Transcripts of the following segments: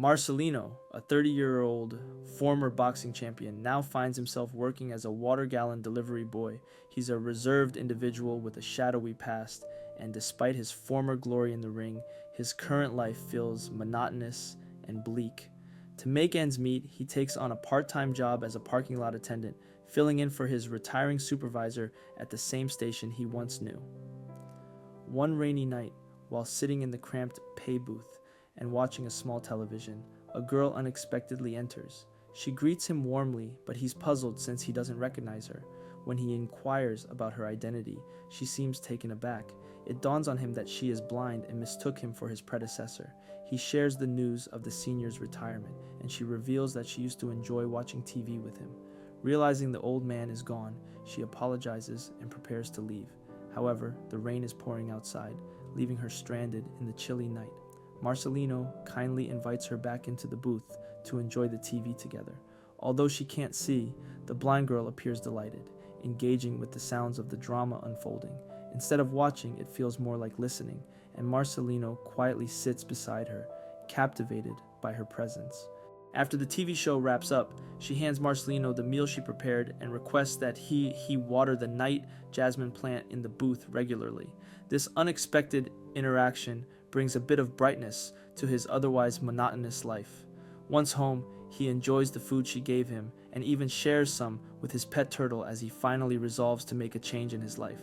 Marcelino, a 30-year-old former boxing champion, now finds himself working as a water gallon delivery boy. He's a reserved individual with a shadowy past, and despite his former glory in the ring, his current life feels monotonous and bleak. To make ends meet, he takes on a part-time job as a parking lot attendant, filling in for his retiring supervisor at the same station he once knew. One rainy night, while sitting in the cramped pay booth and watching a small television, a girl unexpectedly enters. She greets him warmly, but he's puzzled since he doesn't recognize her. When he inquires about her identity, she seems taken aback. It dawns on him that she is blind and mistook him for his predecessor. He shares the news of the senior's retirement, and she reveals that she used to enjoy watching TV with him. Realizing the old man is gone, she apologizes and prepares to leave. However, the rain is pouring outside, leaving her stranded in the chilly night. Marcelino kindly invites her back into the booth to enjoy the TV together. Although she can't see, the blind girl appears delighted, engaging with the sounds of the drama unfolding. Instead of watching, it feels more like listening, and Marcelino quietly sits beside her, captivated by her presence. After the TV show wraps up, she hands Marcelino the meal she prepared and requests that he water the night jasmine plant in the booth regularly. This unexpected interaction brings a bit of brightness to his otherwise monotonous life. Once home, he enjoys the food she gave him and even shares some with his pet turtle as he finally resolves to make a change in his life.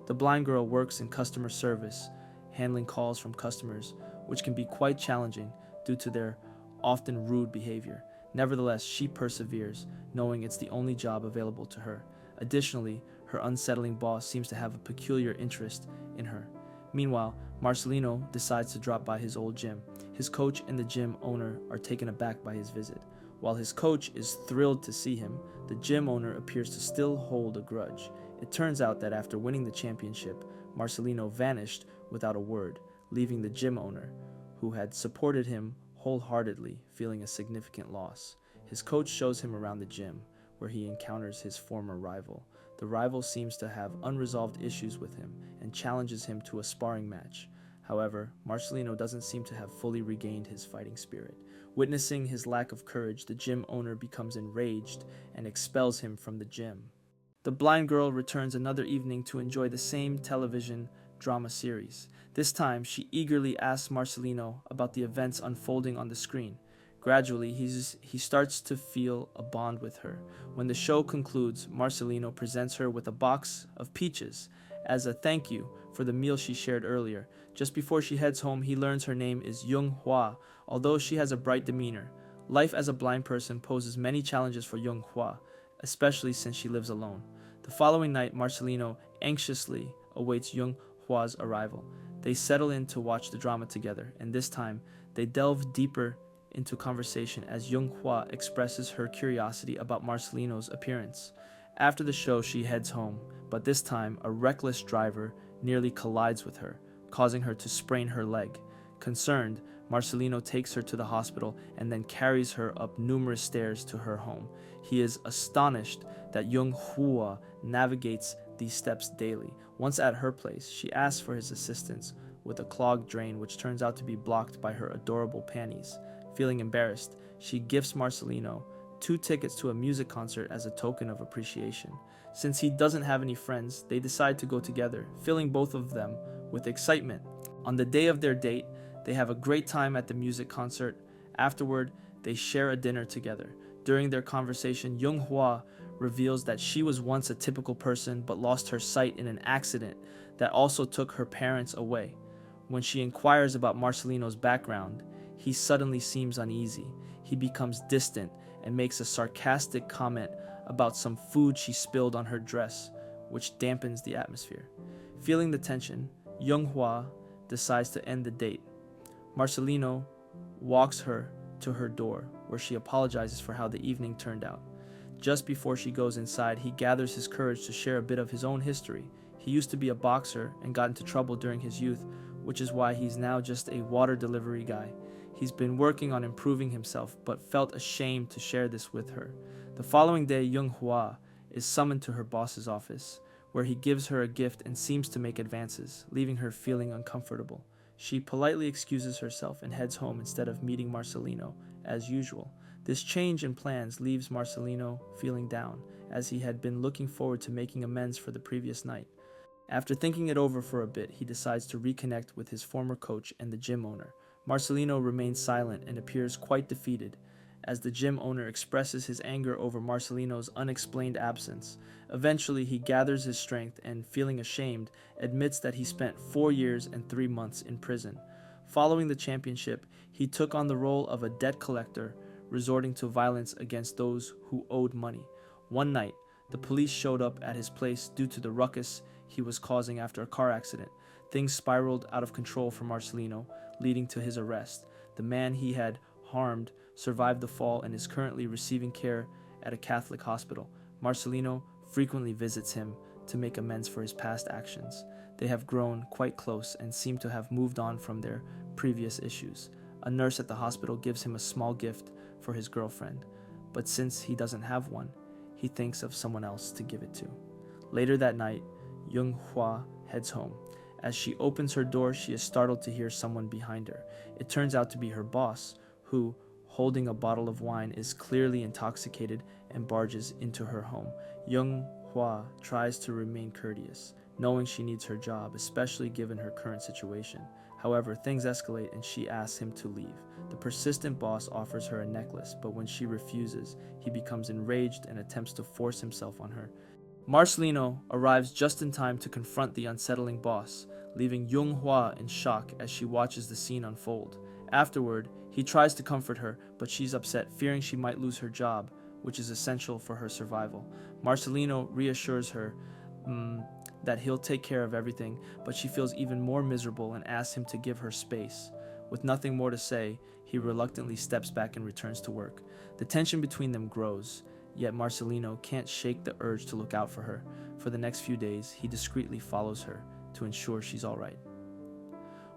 The blind girl works in customer service, handling calls from customers, which can be quite challenging due to their often rude behavior. Nevertheless, she perseveres, knowing it's the only job available to her. Additionally, her unsettling boss seems to have a peculiar interest in her. Meanwhile, Marcelino decides to drop by his old gym. His coach and the gym owner are taken aback by his visit. While his coach is thrilled to see him, the gym owner appears to still hold a grudge. It turns out that after winning the championship, Marcelino vanished without a word, leaving the gym owner, who had supported him wholeheartedly, feeling a significant loss. His coach shows him around the gym, where he encounters his former rival. The rival seems to have unresolved issues with him and challenges him to a sparring match. However, Marcelino doesn't seem to have fully regained his fighting spirit. Witnessing his lack of courage, the gym owner becomes enraged and expels him from the gym. The blind girl returns another evening to enjoy the same television drama series. This time, she eagerly asks Marcelino about the events unfolding on the screen. Gradually, he starts to feel a bond with her. When the show concludes, Marcelino presents her with a box of peaches as a thank you for the meal she shared earlier. Just before she heads home, he learns her name is Young Hua, although she has a bright demeanor. Life as a blind person poses many challenges for Young Hua, especially since she lives alone. The following night, Marcelino anxiously awaits Young Hua's arrival. They settle in to watch the drama together, and this time, they delve deeper into conversation as Young Hua expresses her curiosity about Marcelino's appearance. After the show, she heads home, but this time, a reckless driver nearly collides with her, causing her to sprain her leg. Concerned, Marcelino takes her to the hospital and then carries her up numerous stairs to her home. He is astonished that Young Hua navigates these steps daily. Once at her place, she asks for his assistance with a clogged drain which turns out to be blocked by her adorable panties. Feeling embarrassed, she gifts Marcelino 2 tickets to a music concert as a token of appreciation. Since he doesn't have any friends, they decide to go together, filling both of them with excitement. On the day of their date, they have a great time at the music concert. Afterward, they share a dinner together. During their conversation, Young Hua reveals that she was once a typical person but lost her sight in an accident that also took her parents away. When she inquires about Marcelino's background, he suddenly seems uneasy. He becomes distant and makes a sarcastic comment about some food she spilled on her dress, which dampens the atmosphere. Feeling the tension, Young Hua decides to end the date. Marcelino walks her to her door, where she apologizes for how the evening turned out. Just before she goes inside, he gathers his courage to share a bit of his own history. He used to be a boxer and got into trouble during his youth, which is why he's now just a water delivery guy. He's been working on improving himself, but felt ashamed to share this with her. The following day, Young Hua is summoned to her boss's office, where he gives her a gift and seems to make advances, leaving her feeling uncomfortable. She politely excuses herself and heads home instead of meeting Marcelino, as usual. This change in plans leaves Marcelino feeling down, as he had been looking forward to making amends for the previous night. After thinking it over for a bit, he decides to reconnect with his former coach and the gym owner. Marcelino remains silent and appears quite defeated, as the gym owner expresses his anger over Marcelino's unexplained absence. Eventually, he gathers his strength and, feeling ashamed, admits that he spent 4 years and 3 months in prison. Following the championship, he took on the role of a debt collector, resorting to violence against those who owed money. One night, the police showed up at his place due to the ruckus he was causing after a car accident. Things spiraled out of control for Marcelino, leading to his arrest. The man he had harmed survived the fall and is currently receiving care at a Catholic hospital. Marcelino frequently visits him to make amends for his past actions. They have grown quite close and seem to have moved on from their previous issues. A nurse at the hospital gives him a small gift for his girlfriend, but since he doesn't have one, he thinks of someone else to give it to. Later that night, Young Hua heads home. As she opens her door, she is startled to hear someone behind her. It turns out to be her boss, who, holding a bottle of wine, is clearly intoxicated and barges into her home. Young Hua tries to remain courteous, knowing she needs her job, especially given her current situation. However, things escalate and she asks him to leave. The persistent boss offers her a necklace, but when she refuses, he becomes enraged and attempts to force himself on her. Marcelino arrives just in time to confront the unsettling boss, leaving Yung Hua in shock as she watches the scene unfold. Afterward, he tries to comfort her, but she's upset, fearing she might lose her job, which is essential for her survival. Marcelino reassures her that he'll take care of everything, but she feels even more miserable and asks him to give her space. With nothing more to say, he reluctantly steps back and returns to work. The tension between them grows, yet Marcelino can't shake the urge to look out for her. For the next few days, he discreetly follows her to ensure she's all right.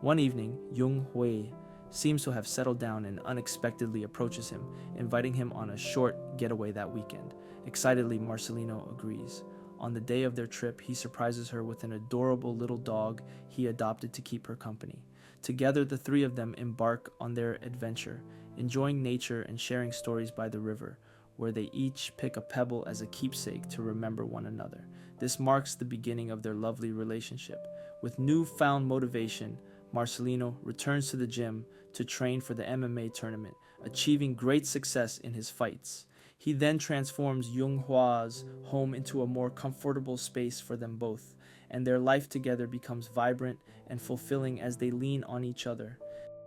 One evening, Yung Hui seems to have settled down and unexpectedly approaches him, inviting him on a short getaway that weekend. Excitedly, Marcelino agrees. On the day of their trip, he surprises her with an adorable little dog he adopted to keep her company. Together, the three of them embark on their adventure, enjoying nature and sharing stories by the river, where they each pick a pebble as a keepsake to remember one another. This marks the beginning of their lovely relationship. With newfound motivation, Marcelino returns to the gym to train for the MMA tournament, achieving great success in his fights. He then transforms Yung Hua's home into a more comfortable space for them both, and their life together becomes vibrant and fulfilling as they lean on each other.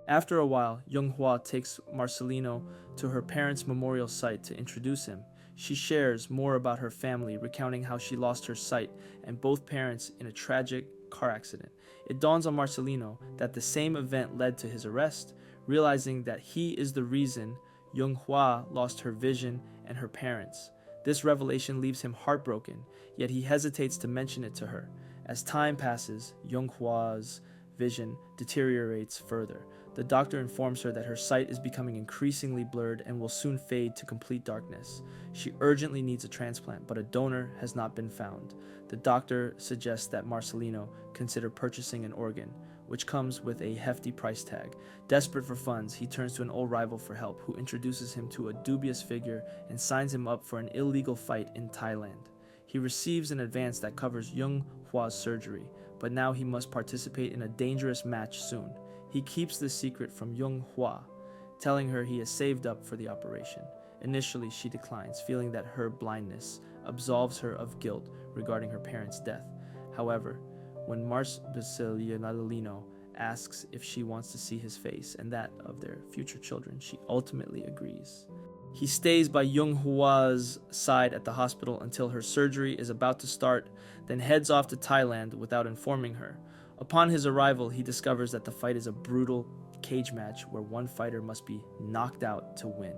After a while, Yung Hua takes Marcelino to her parents' memorial site to introduce him. She shares more about her family, recounting how she lost her sight and both parents in a tragic car accident. It dawns on Marcelino that the same event led to his arrest. Realizing that he is the reason Yung Hua lost her vision and her parents. This revelation leaves him heartbroken, yet he hesitates to mention it to her. As time passes, Yung Hua's vision deteriorates further. The doctor informs her that her sight is becoming increasingly blurred and will soon fade to complete darkness. She urgently needs a transplant, but a donor has not been found. The doctor suggests that Marcelino consider purchasing an organ, which comes with a hefty price tag. Desperate for funds, he turns to an old rival for help, who introduces him to a dubious figure and signs him up for an illegal fight in Thailand. He receives an advance that covers Yung Hua's surgery, but now he must participate in a dangerous match soon. He keeps the secret from Yung Hua, telling her he has saved up for the operation. Initially, she declines, feeling that her blindness absolves her of guilt regarding her parents' death. However, when Marcelino asks if she wants to see his face and that of their future children, she ultimately agrees. He stays by Yung Hua's side at the hospital until her surgery is about to start, then heads off to Thailand without informing her. Upon his arrival, he discovers that the fight is a brutal cage match where one fighter must be knocked out to win.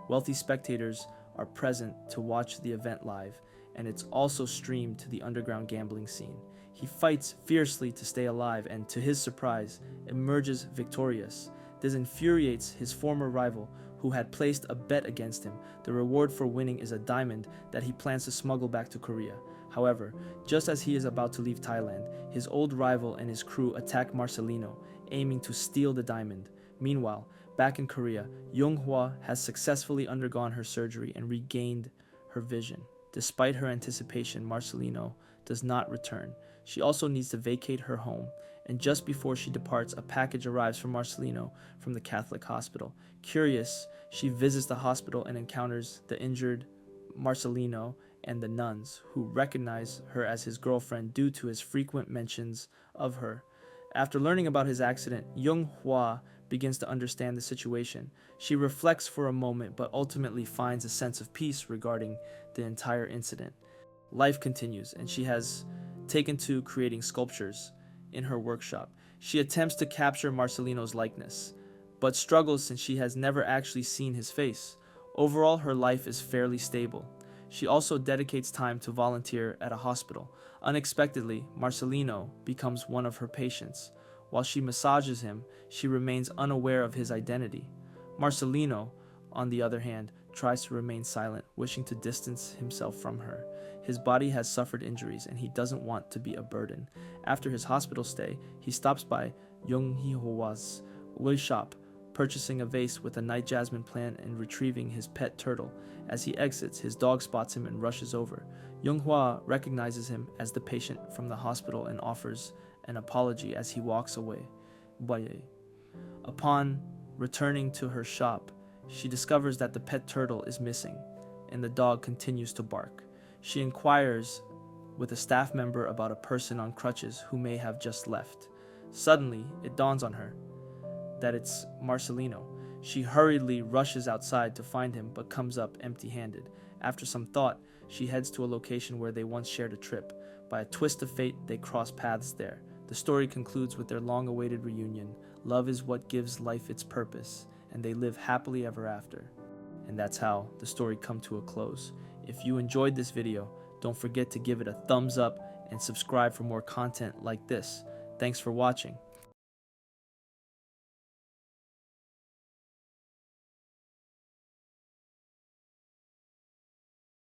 Wealthy spectators are present to watch the event live, and it's also streamed to the underground gambling scene. He fights fiercely to stay alive and, to his surprise, emerges victorious. This infuriates his former rival, who had placed a bet against him. The reward for winning is a diamond that he plans to smuggle back to Korea. However, just as he is about to leave Thailand, his old rival and his crew attack Marcelino, aiming to steal the diamond. Meanwhile, back in Korea, Yoonghwa has successfully undergone her surgery and regained her vision. Despite her anticipation, Marcelino does not return. She also needs to vacate her home, and just before she departs, a package arrives for Marcelino from the Catholic hospital. Curious, she visits the hospital and encounters the injured Marcelino and the nuns, who recognize her as his girlfriend due to his frequent mentions of her. After learning about his accident, Young-hwa begins to understand the situation. She reflects for a moment, but ultimately finds a sense of peace regarding the entire incident. Life continues, and she has taken to creating sculptures in her workshop. She attempts to capture Marcelino's likeness, but struggles since she has never actually seen his face. Overall, her life is fairly stable. She also dedicates time to volunteer at a hospital. Unexpectedly, Marcelino becomes one of her patients. While she massages him, she remains unaware of his identity. Marcelino, on the other hand, tries to remain silent, wishing to distance himself from her. His body has suffered injuries and he doesn't want to be a burden. After his hospital stay, he stops by Young-hwa's wood shop, purchasing a vase with a night jasmine plant and retrieving his pet turtle. As he exits, his dog spots him and rushes over. Young-hwa recognizes him as the patient from the hospital and offers an apology as he walks away. Upon returning to her shop, she discovers that the pet turtle is missing, and the dog continues to bark. She inquires with a staff member about a person on crutches who may have just left. Suddenly, it dawns on her that it's Marcelino. She hurriedly rushes outside to find him, but comes up empty-handed. After some thought, she heads to a location where they once shared a trip. By a twist of fate, they cross paths there. The story concludes with their long-awaited reunion. Love is what gives life its purpose, and they live happily ever after. And that's how the story comes to a close. If you enjoyed this video, don't forget to give it a thumbs up and subscribe for more content like this. Thanks for watching.